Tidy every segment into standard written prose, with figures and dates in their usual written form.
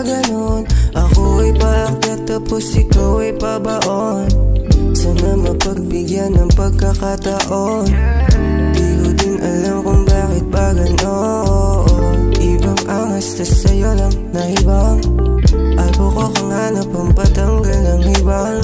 Ganon, ako ay paakyat tapos ikaw ay pabaon. Sana mapagbigyan ng pagkakataon. Di ko din alam kung bakit ba ganon. Ibang angas tas sa'yo lang naibang. Albo ko kang hanap ang patanggal ng ibang.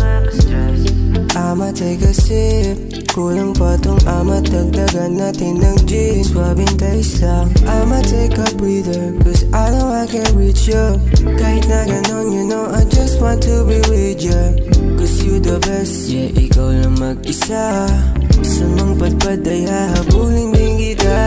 I'ma take a sip. Kulang pa tong ama, dagdagan natin ng gin. Swabing taste lang, I'ma take a breather, cause I know I can reach you. Kahit na ganon, you know I just want to be with you. Cause you the best, yeah, ikaw lang mag-isa. Sa mang padpad ay hahabulin din kita.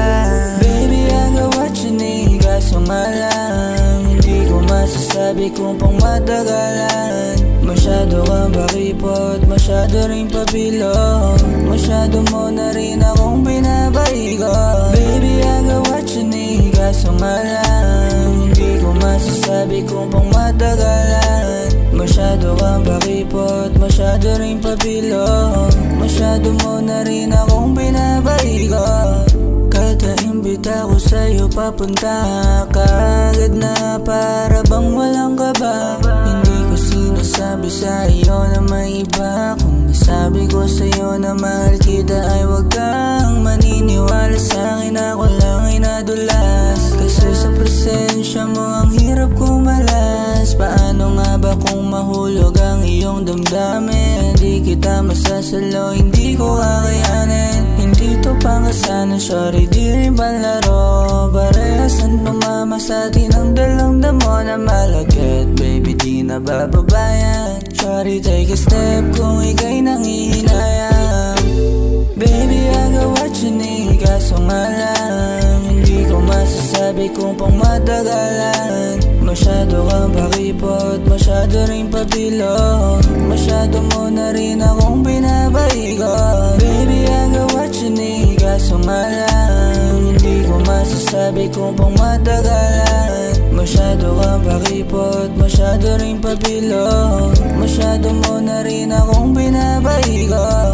Baby, I got what you need, kaso nga lang hindi ko masasabi kung pang matagalan. Masyado kang bakipot, masyado rin pabilog. Masyado mo na rin akong pinabaigot. Baby, I got what you need, kaso nga lang hindi ko masasabi kung pang matagalan. Masyado kang bakipot, masyado rin pabilog. Masyado mo na rin akong pinabaigot. Kada imbita ko sa'yo papunta ka agad na para bang walang kaba. Hindi ko sinasabi sa iyo na may iba. Kung nasabi ko sa'yo na mahal kita ay wag kang maniniwala sa'kin, ako lang ay nadulas. Kasi sa presensya mo ang hirap kong malas. Paano nga ba kung mahulog ang iyong damdamin? Di kita masasalo, hindi ko kakayanin. Hindi to pangasanan, sorry di rin panlaro. Parehasan pumama sa atin ang dalang damo na malagkit. Baby di na bababayan. Sorry take a step kung ika'y nangihinayang. Baby I got what you need, kaso nga lang hindi ko masasabi kung pang matagalan. Masyado kang pakipot, masyado rin pabilog. Masyado mo na rin akong pinabaigot. Baby I got what you need, kaso nga lang hindi ko masasabi kung pang matagalan. Masyado kang pakipot, masyado rin pabilog. Masyado mo na rin akong pinabaigot.